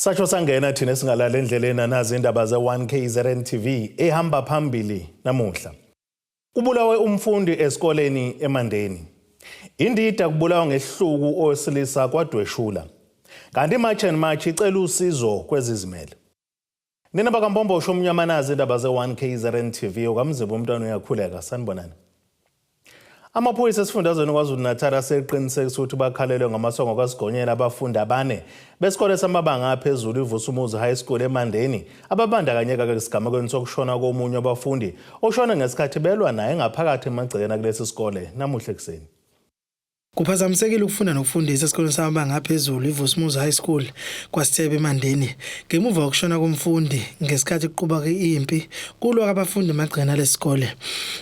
Satsho sangena thina singalala endleleni nazi indaba ze1KZN TV ehamba phambili namuhla. Kubulawe umfundi esikoleni eMandeni. Indida kubulawa ngehluku owesilisa kwadweshula. Kanti iMarch and March icela usizo kwezizimele. Nina bakaMpombo shomnyama nazi indaba ze1KZN TV okamzibo umntwana uyakhuleka sanibonani. Amaphoyisa esifundazweni KwaZulu-Natal aseqinisekisa ukuthi bakhalelwe ngamasongo kaSigonyela abafundi abane besikole samabanga aphezulu iVusumuzi High School eMandeni ababandakanyeka ngesigamekweni sokushona komunye wabafundi oshona ngesikhathi belwa naye ngaphakathi emagcekeni kulesi sikole namuhla ekseni. Kuphazamisekile ukufunda nokufundisa esikoleni samabanga aphezulu iVusumuzi High School kwaSithebe eMandeni ngemuva kokushona komfundi ngesikhathi kuquba impi kulwa abafundi emagcekeni lesikole.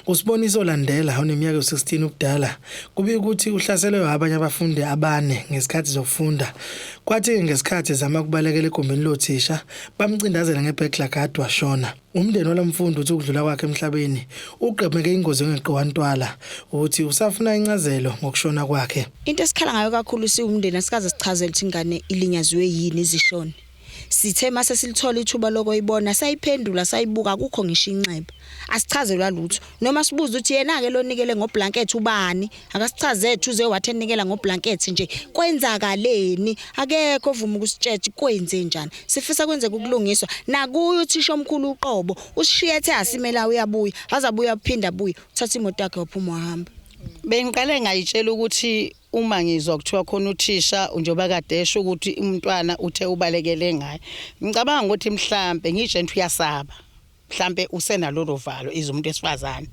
Usiboniso landela oneminyaka u16 ubudala kubika ukuthi uhlaselwe abanye abafundi abane ngesikhathi zokufunda. Kwathi ngesikhathi zama kubalekela egumbini lothisha bamcindazela ngebhekla kade washona. Umndeni walamfundi uthi ukudlula kwakhe emhlabeni uqhubeke ingozi ngeqhwantwala ukuthi usafuna incazelo ngokushona kwakhe. Into esikhala ngayo kakhulu siwumndeni asikaze sichazele ukuthi ingane ilinyaziwe yini izishona. Sithe mase silithola ithuba lokuyibola sayiphendula sayibuka akukho ngisho inxeba. Asichazelwa lutho noma sibuza ukuthi yena ke lonikele ngoblanket ubani akasichaze ethu uze wathi enikela ngoblanket nje kwenzakaleni akekho ovuma ukusitshela kwenze njani. Sifisa kwenzeka ukulungiswa nakuyo uthisha omkhulu uqobo usishiye ethe asimela uyabuya azabuya uphinda abuye uthatha imoto yakhe waphuma wahamba. Bengiqale ngayitshela ukuthi uma ngizwa kuthiwa khona uthisha njengoba kade esho ukuthi umntwana uthe ubalekele ngaye ngicabanga ukuthi mhlambe ngisho nthi uyasaba mhlambe usenalolo valo izumuntu esifazane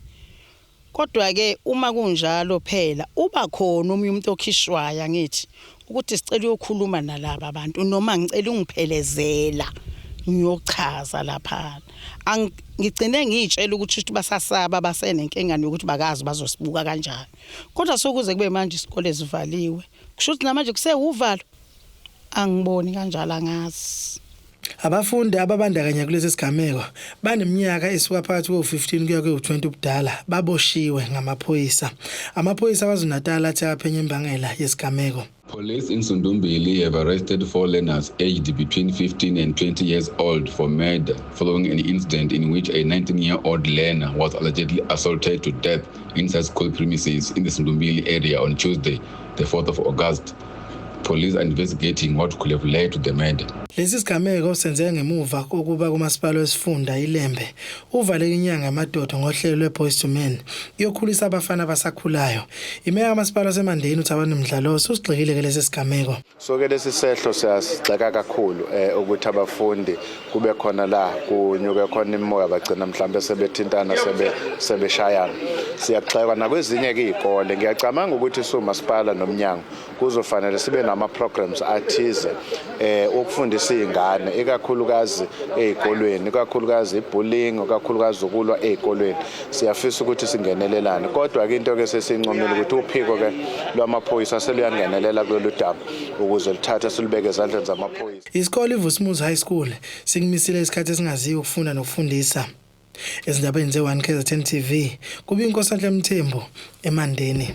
kodwa ke uma kunjalo phela uba khona umuntu okhishwayo ngithi ukuthi sicela ukukhuluma nalabo abantu noma ngicela ungiphelezela ngiyochaza lapha ngigcine ngitshela ukuthi basasaba basenenkinga yokuthi bakazi bazosibuka kanjani kodwa sokuze kube manje isikole zivaliwe kusho ukuthi namanje kusewuvalo angiboni kanjalo angazi. Abafundi ababandakanya kulesi sigameko baneminyaka esuka phakathi ko15 kuya ku20 ubudala baboshiwe ngamaphoyisa. Amaphoyisa KwaZulu-Natal athi aphenya imbangela yesigameko. Police in Sundumbili have arrested 4 learners aged between 15 and 20 years old for murder following an incident in which a 19-year-old learner was allegedly assaulted to death inside school premises in the Sundumbili area on Tuesday, the 4th of August. Police are investigating what could have led to the murder. Lesi sigameko senzeka ngemuva kokuba kumasipala wesifunda iLembe uvaleke inyanga yamadoda ngohlelo lweBoys to Men yokhulisa abafana abasakhulayo. Imeya kamasipala waseMandeni uThabani Mdlalosi usigxekile ke lesi sigameko. So ke lesi sehlo siyasixeka kakhulu ukuthi abafundi kube khona la kunyuke khona imoya bagcina mhlambe sebethintana sebeshayana. Siyaxeka nakwezinye ke izikole ngiyacabanga ukuthi uMasipala nomnyango kuzofanele sibe nama programs athize ukufundisa izingane ekakhulukazi ezikolweni ekakhulukazi ibullying ekakhulukazi ukulwa ezikolweni. Siyafisa ukuthi singenelelane kodwa ke into ke sesincomile ukuthi uphiko ke lwamaphoyisa seluyangenelela kulolu daba ukuze lithathe silubeke ezandleni zamaphoyisa. Isikole iVusumuzi High School sikumisile isikhathi esingaziwe ukufunda nokufundisa. Ezindabeni ze1KZN TV kuba iNkosi Mthembu eMandeni.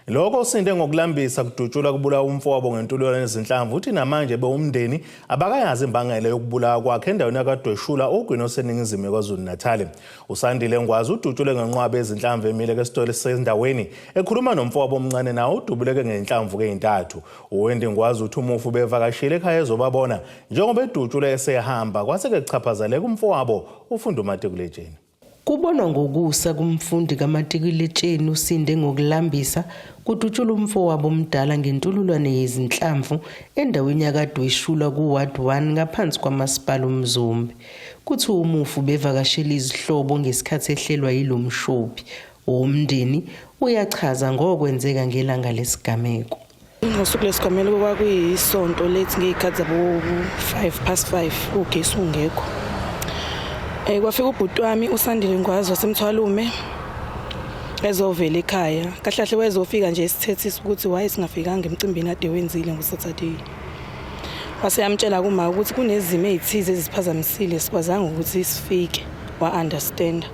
Lokho sinde ngokulambisa kudutshula kubulawa umfowabo ngentululwane nezinhlamvu uthi namanje bewumndeni abakayazi imbangela yokubulawa kwakhe endaweni yakadweshula ogwini oseningizimu KwaZulu-Natal. Usandile Ngwazi udutshule ngenqwaba ezinhlamvu emile ke sitole sendaweni ekhuluma nomfowabo omncane nawo udubuleke ngenhlamvu ke3. Uwendi Ngwazi uthi umufu bevakashile ekhaya ezobabona njengoba edutshule esehamba kwase ke kuchaphazaleka umfowabo ufunda umatikuletsheni. Kubonwa ngokusa kumfundi kaMatikuletsheni usinde ngokulambisa kudutshula umfowabo omdala ngentululwane yezinhlamvu endaweni yakadweshula kuWard 1 ngaphansi kwamasipala uMzumbe. Kuthi umufu bevakashela izihlobo ngesikhathi ehlelwa yilomshophi. Umndeni uyachaza ngokwenzeka ngelanga lesigameko. Ngosuku lesigameko kwakuyisonto lethi ngezikhathi zabo 5:05 ugesi ungekho. Kwafika ubhuti wami uSandile Ngwazi wasemthwalume ezovela ekhaya kahlahle wezofika nje isithethisa ukuthi waye singafikanga emcimbini ade wenzile ngoSaturday. Wase yamtshela kuma ukuthi kunezimo ezithize eziphazamisile sikwazanga ukuthi sifike wa understand.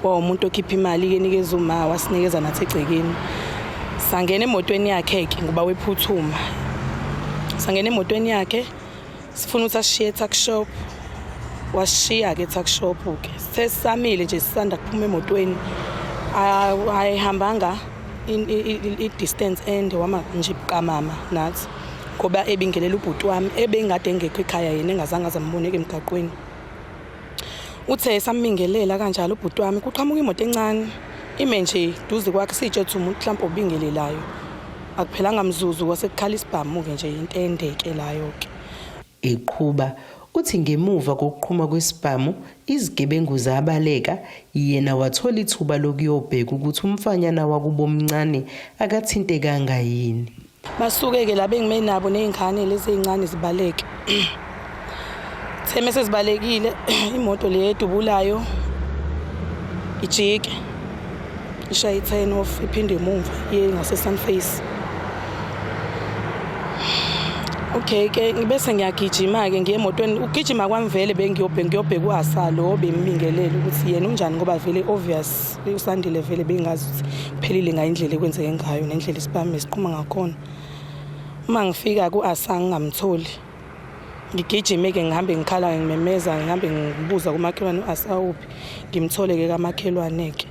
Umuntu okhipha imali kenikeza uma wasinikeza nathi egcekeni. Sangena emotweni yakhe ngoba wephuthuma. Sangena emotweni yakhe sifuna ukuthi ashiye tuckshop washiya ke tuckshop ke sesamile nje sisanda kuphuma emotweni ayihambanga I distance ende wama nje buqamama nathi ngoba ebingelela ubhuti wami ebengade engekho ekhaya yena engazange azamboneke emgaqweni. Uthe samingelela kanjalo ubhuti wami kuqhamuka imoto encane ime nje duze kwakhe sitshe ukuthi umuntu mhlawumbe obingelelayo akuphelanga mzuzu wasekukhala isibhamu ke nje into endeke layo ke. Eqhuba uthi ngemuva kokuqhuma kwesibhamu izigebengu zabaleka yena wathola ithuba lokuyobheka ukuthi umfanyana wakubo omncane akathinte kangayini. Basuke ke la bengime nabo nezingane lezi ezincane zibaleke. Theme sezibalekile imoto le edubulayo ijike ishaya i-turn off iphinde emuva iye ngase Sunface. Okay ke bese ngiyagijima ke ngiye emotweni ugijima kwamvele bengiyobheka uAsalo bemmingelele ukuthi yena unjani ngoba vele obvious usandile vele bengazi ukuthi phelile ngayindlela ekwenzeke ngayo nendlela isibhamu esiqhuma ngakhona. Uma ngifika kuAsa ngingamtholi ngigijime ke ngihambe ngikhala ngimemeza ngihambe ngibuza kumakhelwane uAsa uphi ngimthole ke kamakhelwane ke.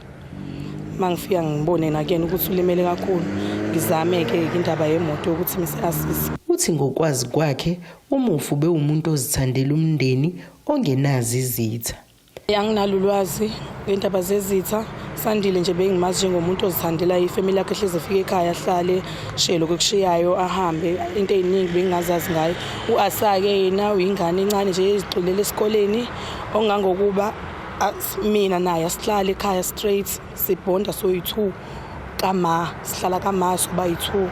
Mangifika ngibone nakuyena ukuthi ulimele kakhulu ngizame ke indaba yemoto ukuthi misasisi. Uthi ngokwazi kwakhe umufu bewumuntu ozithandela umndeni ongenazi izitha. Anginalo ulwazi ngendaba zezitha sandile nje bengimazi njengomuntu ozithandela ifamily yakhe ehleze efika ekhaya ahlale shelo kokushiyayo ahambe into eziningi bengingazazi ngayo. uAsa ke yena uyingane encane nje ezixolele esikoleni ongangokuba mina naye asihlala ekhaya straight sibonda soyi2 kama sihlala kama soba yi2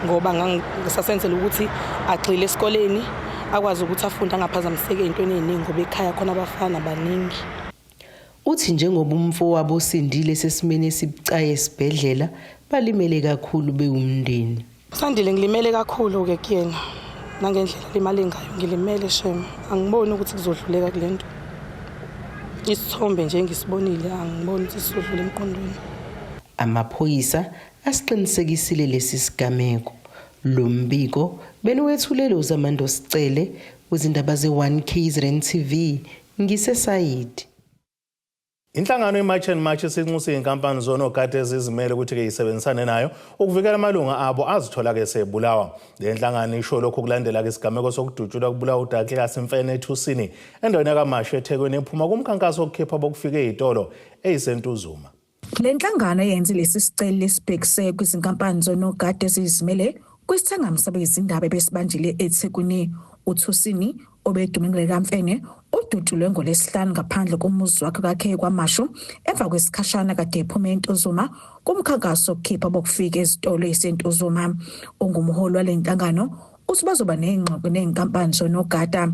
ngoba ngisasenzela ukuthi agxile esikoleni akwazi ukuthi afunde angaphazamiseke intweni eziningi ngoba ekhaya khona abafana baningi. Uthi njengoba umfowabo osindile sesimene esibucaye esibhedlela balimele kakhulu bewumndeni. Sandile ngilimele kakhulu ke kuyena nangendlela limale ngayo ngilimele shem angiboni ukuthi kuzodluleka kulento. Isithombe nje ngisibonile angiboni ukuthi sisodlula emqondweni. Amaphoyisa asiqinisekisile lesi sigameko. Lo mbiko benwethulelo uZamando Sicele wezindaba ze1KZN TV ngisesayidi. Inhlangano iMarch and March isinxusa inkampani zonogada ezizimele ukuthi ke isebenzisane nayo ukuvikela amalunga abo azithola ke sebulawa. Le nhlangano isho lokho kulandela ke isigameko sokudutshulwa kubulawa uDouglas Mfene eThusini endaweni kaMashu eThekwini ephuma kumkhankaso wokukhipha bokufika ezitolo eyiseNtuzuma. Le nhlangano yenze lesi sicelo lesibhekise kwizinkampani zonogada ezizimele kwisithangami sabezindaba besibanjile eThekwini uThusini obedume kaMfene udutshulwe ngoLwesihlanu ngaphandle komuzi wakhe kakhe kwaMashu emva kwesikhashana kade ephuma eNtuzuma kumkhankaso wokukhipha bokufika ezitolo eziseNtuzuma. Ongumholi wale nhlangano uthi bazoba nezingxoxo nezinkampani zonogada.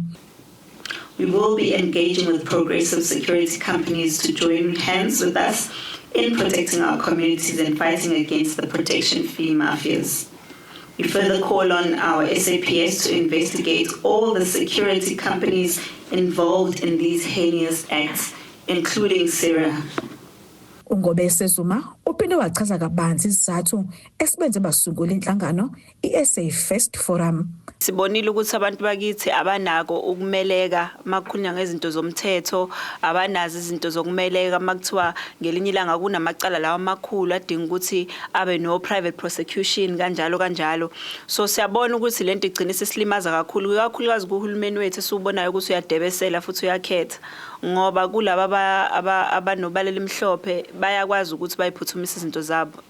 We will be engaging with progressive security companies to join hands with us in protecting our communities and fighting against the protection fee mafias. We further call on our SAPS to investigate all the security companies involved in these heinous acts, including Sarah. Ungobese Zuma uphinde wachaza kabanzi isizathu esibenze basungula inhlangano iSA First Forum. Sibonile ukuthi abantu bakithi abanako ukumeleka makukhulunywa ngezinto zomthetho, abanazo izinto zokumeleka makuthiwa ngelinye ilanga kunamacala lawa amakhulu adinga ukuthi abe no private prosecution kanjalo. So siyabona ukuthi lento igcina isilimaza kakhulukazi kuhulumeni wethu esiubonayo ukuthi uyadebesela futhi uyakhetha ngoba kulaba abanobalela imhlophe bayakwazi ukuthi bayiphuthumise izinto zabo.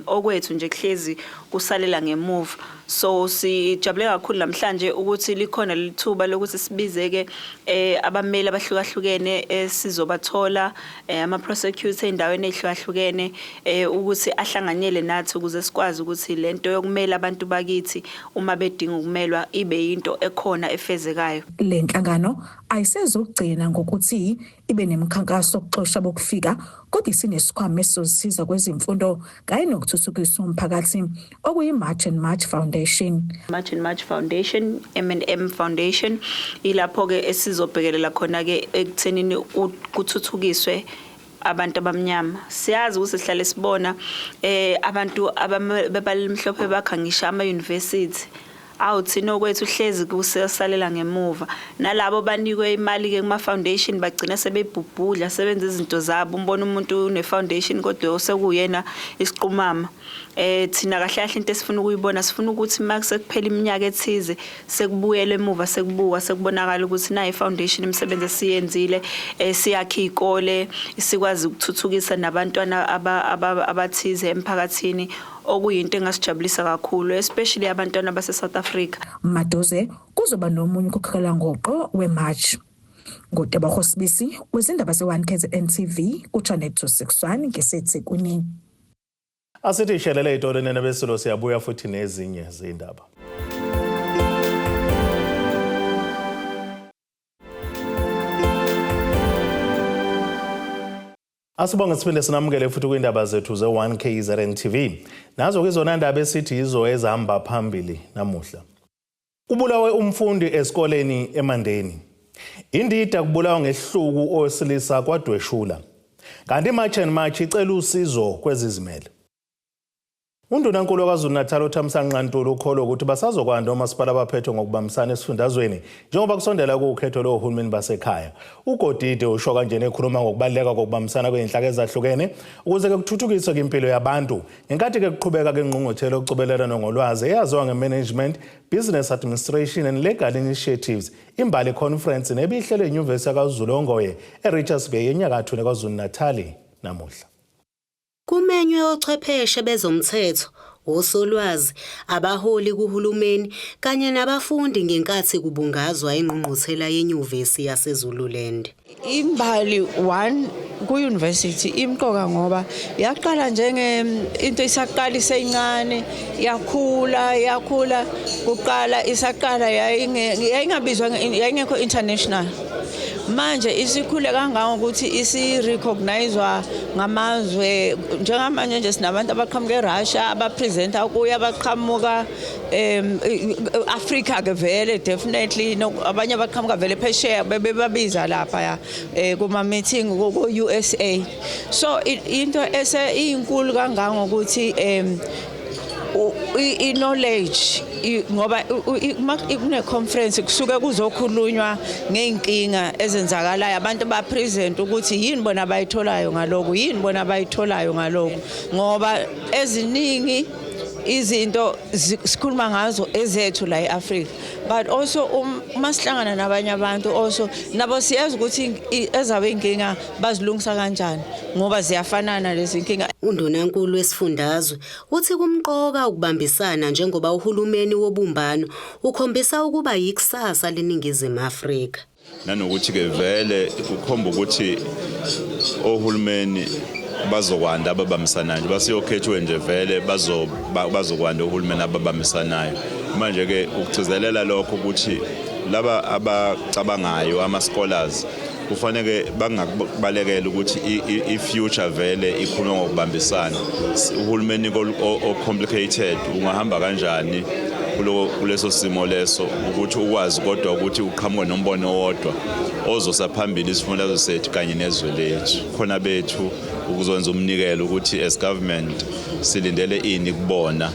Okwethu nje kuhlezi kusalela ngemuva. So sijabule kakhulu namhlanje ukuthi likhona lithuba lokuthi sibizeke abameli abahlukahlukene sizobathola ama prosecutor endaweni ehlukahlukene ukuthi ahlanganyele nathi ukuze sikwazi ukuthi lento yokumela abantu bakithi uma bedinga ukumelwa ibe into ekhona efezekayo. Le nhlangano ayisezogcina ngokuthi ibe nemikhankaso okuxoxa bokufika kodwa isinesikhwama esizosiza kwezimfundo kanye nokuthuthukisa umphakathi okuyiMarch and March Foundation. March and March Foundation, M&M Foundation, ilapho ke esizobhekelela khona ke ekuthenini kuthuthukiswe abantu abamnyama. Siyazi ukuthi sihlale sibona abantu ababalimhlophe bakhangisha ama university awuthina okwethu hlezi kusalela ngemuva nalabo banikwe imali ke kuma foundation bagcina sebebhubhudla sebenza izinto zabo umbona umuntu une foundation kodwa sekuyena isiqumama thina kahle kahle into esifuna ukuyibona sifuna ukuthi maku kuphela iminyaka ethize sekubuyele emuva sekubuka sekubonakala ukuthi na ifoundation imisebenzi esiyenzile siyakha izikole sikwazi ukuthuthukisa nabantwana abathize emphakathini okuyinto engasijabulisa kakhulu especially abantwana base South Africa. Madoze kuzoba nomunye ukukhala ngoqo weMarch. Ngotaba Sibisi wezindaba ze1KZN TV ku Channel 261 ngeseThekwini. Asithi ishelele itolo nene besilo siyabuya futhi nezinye izindaba. Asibonga siphinde sinamukele futhi kwindaba zethu ze1KZN TV. Nazo kwizona ndaba esithi izo ezihamba phambili namuhla. Kubulawe umfundi esikoleni eMandeni. Indida kubulawa ngehluku owesilisa kwadweshula. Kanti iMarch and March icela usizo kwezizimele. UNdunankulu waKwaZulu-Natal uThamsanqa Ntuli ukholo ukuthi basazokwanda omasipala abaphethwe ngokubambisana esifundazweni njengoba kusondela kuwukhetho lohulumeni basekhaya. uGodide usho kanjena ekhuluma ngokubaleka kokubambisana kweinhlaka ezahlukene ukuze kuthuthukiswe impilo yabantu ngenkathi ke kuqhubeka ke ngqungquthela okucobelelana ngolwazi eyaziwa ngeManagement, Business Administration and Legal Initiatives imbali conference nebihlelo eNyuvesi kaZulu eRichards Bay enyakatho neKwaZulu-Natal namuhla. Kumenywe ochwepheshe bezomthetho, osolwazi, abaholi kuhulumeni kanye nabafundi ngenkathi kubungazwa ingqungquthela yenyuvesi yaseZululand. Imbali 1 ku-university imqoka ngoba yaqala njenge into isaqala isencane yakhula kuqala isaqala yayingabizwa yayingekho international. Manje isikhule kangaka ukuthi isi-recognizewa ngamazwe njengamanje nje sinabantu abaqhamuka eRussia abapresenta kuya abaqhamuka Africa ke vele definitely abanye abaqhamuka vele phesheya bebabiza lapha kuma meeting ku USA. So into inkulu kangaka ngokuthi i-knowledge ngoba kune conference kusuke kuzokhulunywa ngeinkinga ezenzakalayo abantu ba present ukuthi yini bona abayitholayo ngaloko ngoba eziningi izinto sikhuluma ngazo ezethu la eAfrica but also masihlangana nabanye abantu also nabo siyazi ukuthi ezabe inkinga bazilungisa kanjani ngoba ziyafanana lezi inkinga. UNdunankulu wesifundazwe uthi kumqoka ukubambisana njengoba uhulumeni wobumbano ukhombisa ukuba yikusasa leNingizimu Afrika. Nanokuthi ke vele kukhomba ukuthi ohulumeni bazokwanda ababambisanayo basiyokhethwe nje vele bazokwanda uhulumeni ababambisanayo. Manje ke ukugcizelela lokho ukuthi laba abacabangayo ama scholars kufanele bangabalekela ukuthi i-future vele ikhuluma ngokubambisana. Uhulumeni o-complicated ungahamba kanjani kuleso simo leso ukuthi ukwazi kodwa ukuthi uqhamuke nombono owodwa ozosaphambili isifundazwe sethu kanye nezwe lethu. Khona bethu ukuzonza umnikelo ukuthi as government silindele ini kubona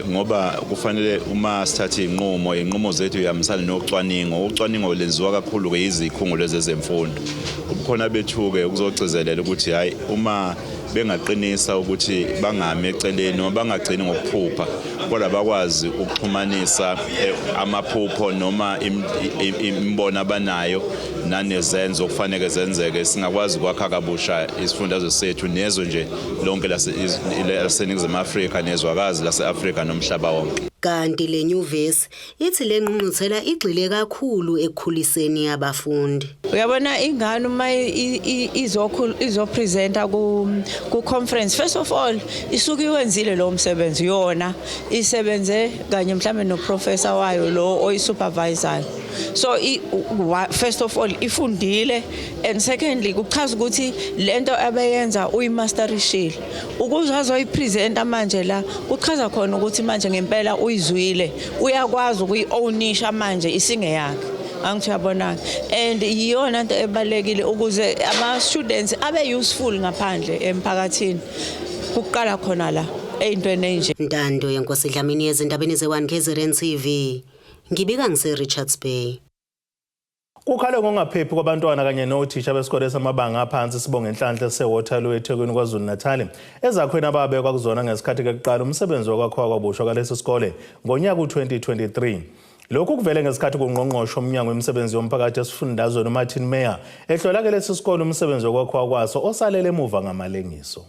ngoba kufanele uma sithatha inqumo zethu yamisana nocwaningo lenziwa kakhulu ke izikhungo lezemfundo. Ubukhona bethu ke ukuzogcizelela ukuthi hayi uma bengaqinisa ukuthi bangami eceleni noma bangagcini ngokuphupha kodwa bakwazi ukuxhumanisa amaphupho noma imbono abanayo nanezenzo kufanele zenzeke singakwazi ukwakha kabusha isifundazwe sethu nezwe nje lonke laseNingizimu Afrika nezwakazi laseAfrika nomhlaba wonke. Kanti le nyuvesi ithi le ngqungquthela igxile kakhulu ekukhuliseni abafundi. Uyabona ingane uma izopresenta ku conference first of all isuke iwenzile lo msebenzi yona isebenze kanye mhlambe no professor wayo lo oyisupervisor. So first of all ifundile and secondly kuchaza ukuthi lento abayenza uyimasterishile ukuze azoyipresenta manje la kuchaza khona ukuthi manje ngempela uyizwile uyakwazi ukuyi-ownisha manje isinge yakhe. Angiyabona and iyona into ebalekile ukuze ama students abe useful ngaphandle emphakathini kuqala khona la ey'ntweni enje. Ntando yenkosi Dlamini ezindabeni ze-1 KZN TV. Ngibika ngise-Richards Bay. Kukhale ngokungaphephi kwabantwana kanye nothisha besikole samabanga aphansi Sibonga Nhlanhla seWaterloo eThekwini KwaZulu-Natal ezakhweni ababekwa kuzona ngesikhathi kuqala umsebenzi wokwakhiwa kwabusha kwalesi sikole ngonyaka u-2023. Lokhu kuvele ngesikhathi kungqongqosho umnyango wemisebenzi yomphakathi esifundazweni uMartin Meyer ehlola ke lesi sikole umsebenzi wokwakhiwa kwaso osalele emuva ngamalengiso.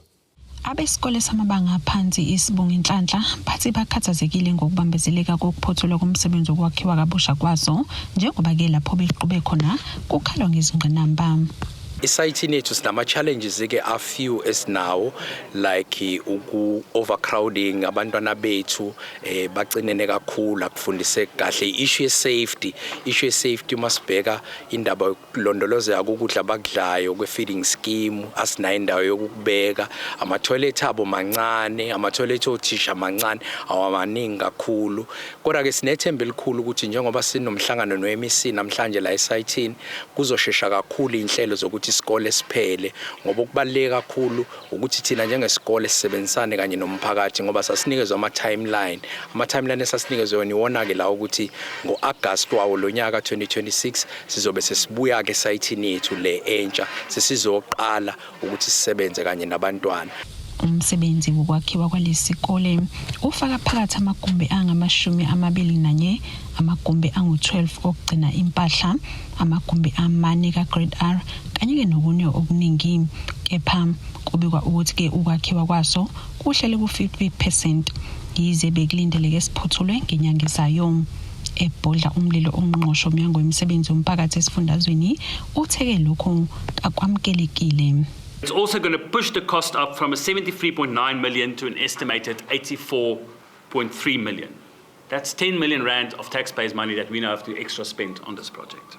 Abesikole samabanga aphansi iSibonga Nhlanhla bathi bakhathazekile ngokubambezeleka kokuphothulwa komsebenzi wokwakhiwa kabusha kwaso njengoba ke lapho beqhubhe khona kukhalwa ngezingqinamba. Isayithini yethu sinama challenges ke a few esinawo like overcrowding abantwana bethu bacinene kakhulu akufundise kahle issue safety masibheka indaba yokulondolozeka kokudla abakudlayo kwe feeding scheme asinayo indawo yokubeka ama toilet abo mancane ama toilet othisha mancane awamaningi kakhulu kodwa ke sinethemba elikhulu ukuthi njengoba sinomhlangano noMEC namhlanje la esayithini kuzoshesha kakhulu inhlelo zokuthi isikole siphele ngoba ukubaleka kakhulu ukuthi thina njengesikole sisebenzisane kanye nomphakathi ngoba sasinikezwe ama-timeline esasinikezwe yona iwona ke la ukuthi ngo-August wawo lo nyaka 2026 sizobe sesibuya ke esayithini yethu le entsha sesizoqala ukuthi sisebenze kanye nabantwana. Umsebenzi wokwakhiwa kwalesikole ufaka phakathi amagumbi angama-21, amagumbi angu-12 okugcina impahla, amagumbi amane ka-Grade R kanye ke nokunye okuningi. Kepha kubikwa ukuthi ke ukwakhiwa kwaso kuhlele ku-50%, yize bekulindeleke siphuthulwe ngenyanga ezayo. Ebhodla umlilo ongqongqosho umnyango wemisebenzi yomphakathi esifundazweni utheke lokho akwamukelekile. It's also going to push the cost up from a 73.9 million to an estimated 84.3 million. That's 10 million rand of taxpayers' money that we now have to extra spend on this project.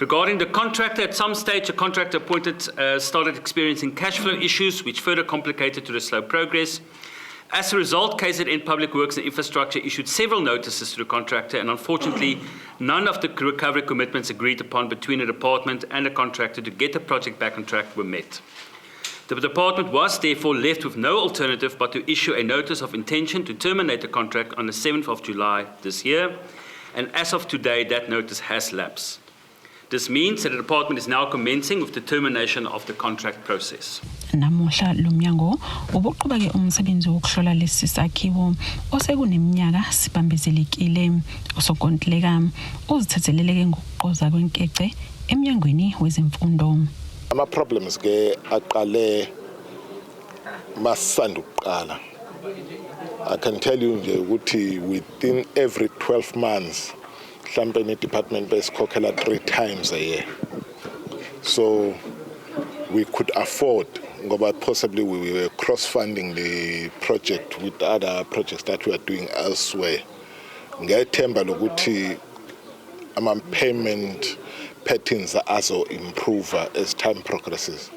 Regarding the contractor, at some stage, a contractor appointed started experiencing cash flow issues, which further complicated to the slow progress. As a result, KZN Public Works and Infrastructure issued several notices to the contractor, and unfortunately, none of the recovery commitments agreed upon between the department and the contractor to get the project back on track were met. The department was therefore left with no alternative but to issue a notice of intention to terminate the contract on the 7th of July this year, and as of today, that notice has lapsed. This means that the department is now commencing with the termination of the contract process. Namuhla lo mnyango ubuqhuba ke umsebenzi wokuhlola lesi sakhiwo osekuneminyaka sibambezelekile osokontileka uzithetheleleke ngokuqoza kwenkece emnyangweni wezemfundo. Ama problems ke aqale masanda ukuqala. I can tell you nje ukuthi within every 12 months mhlambe department besikhokhela 3 times a year. So we could afford ngoba possibly we were cross-funding the project with other projects that we are doing elsewhere. Ngethemba lokuthi payment patterns also improve as time progresses,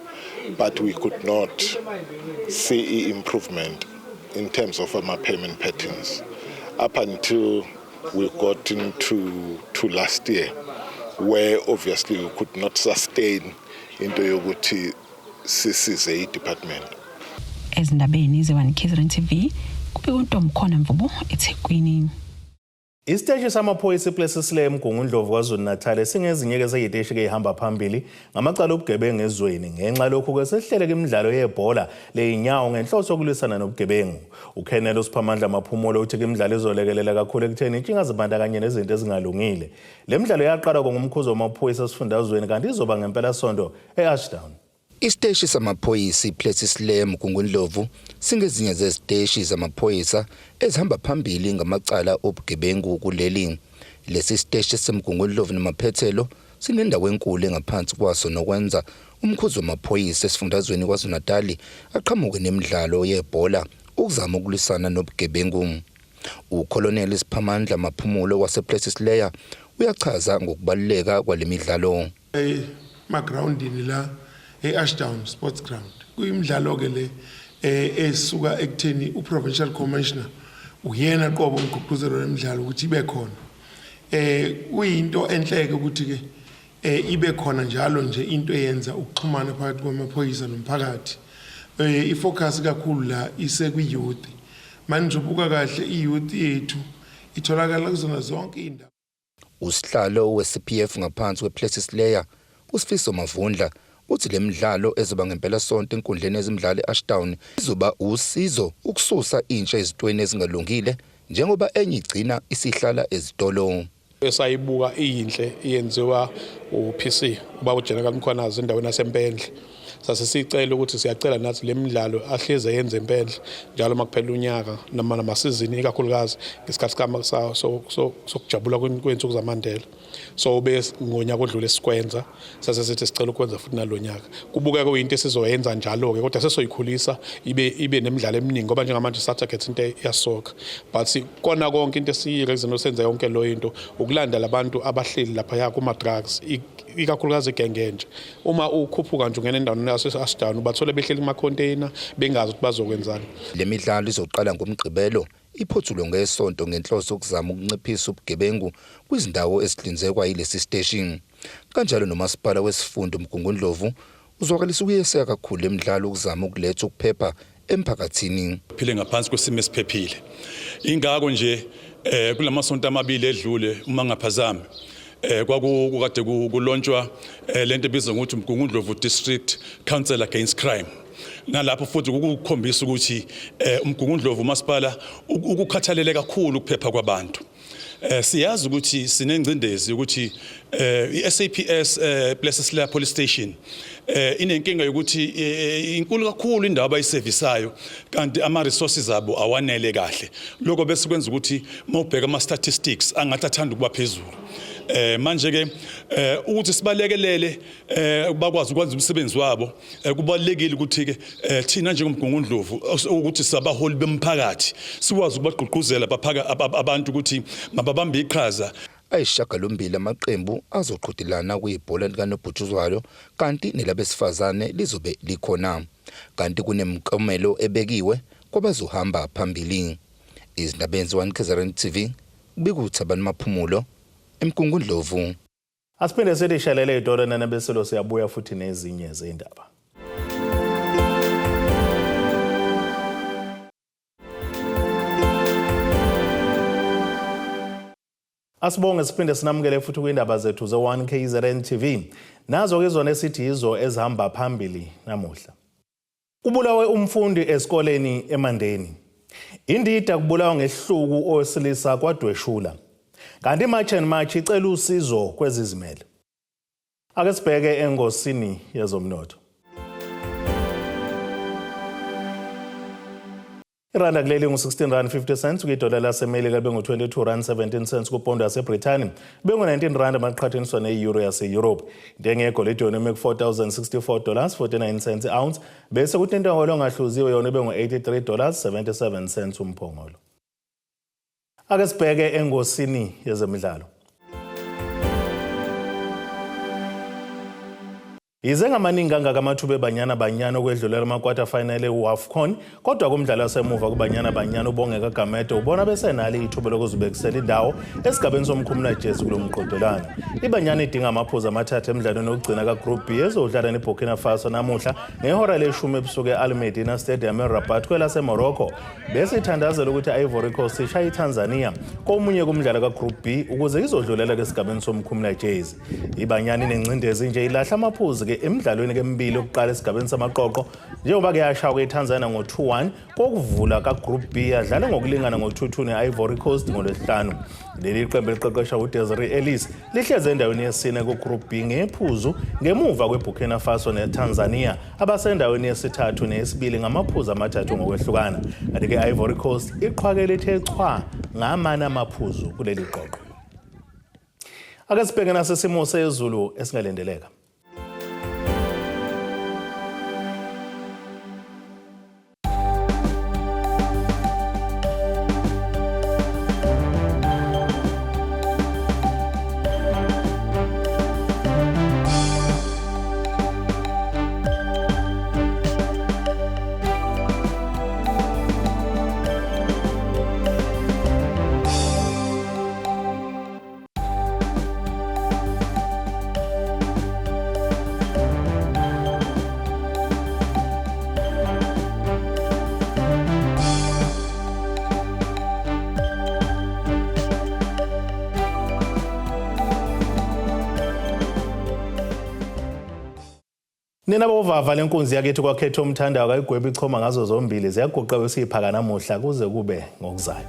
but we could not see improvement in terms of payment patterns up until we got into last year, where obviously we could not sustain into yokuthi sisize department. Ezindabeni ze-1 KZN TV kubika uNtomkhona Mvubu eThekwini. Isiteshi samaphoyisa iPlesisile eMgungundlovu KwaZulu-Natal singezinye zeziteshi ezihamba phambili ngamacala obugebengu ezweni ngenxa lokhu ke sehleleke imidlalo yebhola leyinyawo ngenhloso yokulwisana nobugebengu. uKenneth Siphamandla Maphumulo uthi imidlalo izolekelela kakhulu ekutheni inkinga zibandakanye nezinto ezingalungile. Le midlalo yaqala ngomkhuzo wamaphoyisa esifundazweni kanti izoba ngempela sonto eAshdown. Isiteshi samaphoyisa iPlesisile eMgungundlovu singezinye zeziteshi zamaphoyisa ezihamba phambili ngamacala obugebengu kuleli. Lesi siteshi seMgungundlovu namaphethelo sinendawo enkulu engaphansi kwaso nokwenza umkhuzo wamaphoyisa esifundazweni KwaZulu-Natal aqhamuke nemidlalo yebhola ukuzama ukulwisana nobugebengu. uColonel Siphamandla Maphumulo wasePlesisile uyachaza ngokubaluleka kwalemidlalo. Groundini la eAshdown Sports Ground kuyimidlalo ke le esuka ekutheni uProvincial Commissioner uyena qobo umgqugquzelo wemidlalo ukuthi ibe khona. Kuyinto enhleke ukuthi ke ibe khona njalo nje into eyenza ukuxhumana phakathi kwamaphoyisa nomphakathi ifocus kakhulu la ise kwi youth manje ubuka kahle iyouth yethu itholakala kuzona zonke indawo. Usihlalo we-CPF ngaphansi kwe-Plessis Layer uSifiso Mavundla uthi le midlalo ezoba ngempela sonto enkundleni ezimidlalo eAshtown izoba usizo ukususa intsha ezitweni ezingalungile njengoba enye igcina isihlala ezitolo. Esayibuka iyinhle iyenziwa uPC ubaba uGeneral Mkhwanazi endaweni yaseMpendle. Sasisicela ukuthi siyacela nathi lemidlalo ahleze yenze empendle njalo makuphela unyaka namasizini ikakhulukazi ngesikhathi kama sokujabula kwensuku zaMandela. So bese ngonyaka odlule esikwenza sasesithi sicela ukwenza futhi nalonyaka. Kubuka kuyinto esizoyenza njalo ke kodwa sesoyikhulisa ibe nemidlalo eminingi ngoba njengamanje sathagethe into yasoka. But kona konke into esiyireason osenza yonke lo into ukulanda labantu abahleli lapha ya kuma drugs ikakhulukazi igengenje. Uma ukhuphuka nje ungena endaweni yaseAshtown bathole behleli kuma container bengazi ukuthi bazokwenzani. Le midlalo izoqala ngomgqibelo iphothulwe ngesonto ngenhloso ukuzama ukunciphisa ubugebengu kwizindawo ezihlinzekwa yilesi station. Kanjalo nomasipala wesifunda uMgungundlovu uzwakalisa ukuyeseka kakhulu lemidlalo ukuzama ukuletha ukuphepha emphakathini. Phile ngaphansi kwesimo esiphephile. Ingakho nje kulamasonto amabili edlule uma ngaphazami kwakukade kulonjwa lento ebizwa ngokuthi uMgungundlovu District Council Against Crime. Nalapho futhi ukukhombisa ukuthi uMgungundlovu masipala ukukhathalele kakhulu ukuphepha kwabantu. Siyazi ukuthi sinengcindezi ukuthi iSAPS Plessis Layer Police Station inenkinga yokuthi inkulu kakhulu indawo abayiservisayo kanti ama resources abo awanele kahle. Lokho bese kwenza ukuthi mawubheka ama statistics angathi athanda ukuba phezulu. Manje ke ukuthi sibalekelele bakwazi ukwenza umsebenzi wabo kubalekile ukuthi ke thina njengomgungundlovu ukuthi sabaholi bemphakathi sikwazi ukubagqugquzela abantu ukuthi mababambe iqhaza. Ayishagalombili amaqembu azoqhudelana kuyibhola likanobhutshuzwayo kanti nelabesifazane lizobe likhona kanti kunemkomelo ebekiwe kwabazohamba phambili. Izindabeni ze-1 KZN TV bikuthabani maphumulo eMgungundlovu. Asiphinde silishalele idolo nanabeselo siyabuya futhi nezinye zindaba. Asibonge siphinde sinamukele futhi kwindaba zethu ze-1 KZN TV. Nazo ke izona esithi yizo ezihamba phambili namuhla. Kubulawe umfundi esikoleni eMandeni. Indida kubulawa ngehluku owesilisa kwaDweshula. Kanti iMarch and March icela usizo kwezizimele. Ake sibheke engosini yezomnotho. Iranda kuleli ngu-16.50 kwidola laseMelika bengu-22.17 kupondo yaseBrithani bengu-19 amaqhathaniswa ne-euro yase-Europe. Intengo yegolide yona $64.49 ounce bese kuthi intengo engahluziwe yona bengu-$83.77 umphongolo. Ake sibheke engosini yezemidlalo. Ize ngamaningi kangaka amathuba eBanyana okwedlulela ama-quarter final e-WAFCON kodwa kumdlalo wasemuva kuBanyana uBongeka Gamede ubona besenalo ithuba lokuzibekisela indawo esigabeni somkhumula jezi kulo mqhudelwano. iBanyana idinga amaphuzu amathathu emidlalweni wokugcina kaGroup B ezodlala neBurkina Faso namuhla ngehora le-10 ebusuku e-Al Medina Stadium eRabat kwelaseMorocco bese ithandazela ukuthi i-Ivory Coast ishaya iTanzania komunye kumdlalo kaGroup B ukuze izodlulela kwesigabeni somkhumula jezi. iBanyana inencindezi nje ilahla amaphuzu emidlalweni kemibili okuqala esigabeni samaqoqo njengoba ke yashaya kweTanzania ngo-2-1 kokuvula kaGroup B yadlala ngokulingana ngo-2-2 ne-Ivory Coast ngolwesihlanu. Leli qembu liqeqeshwa uDesiree Ellis lihleze endaweni yesine kuGroup B ngephuzu ngemuva kweBurkina Faso neTanzania abasendaweni yesithathu neyesibili ngamaphuzu amathathu ngokwehlukana. Kanti ke i-Ivory Coast iqhwakele ithe chwa ngamanye amaphuzu kuleli qoqo. Ake sibheke nasesimo sezulu esingalendeleka. Nina bovava lenkunzi yakithi kwakhetha umthandayo kayigweba ichoma ngazo zombili ziyagoqa wesiphaka namuhla kuze kube ngokuzayo.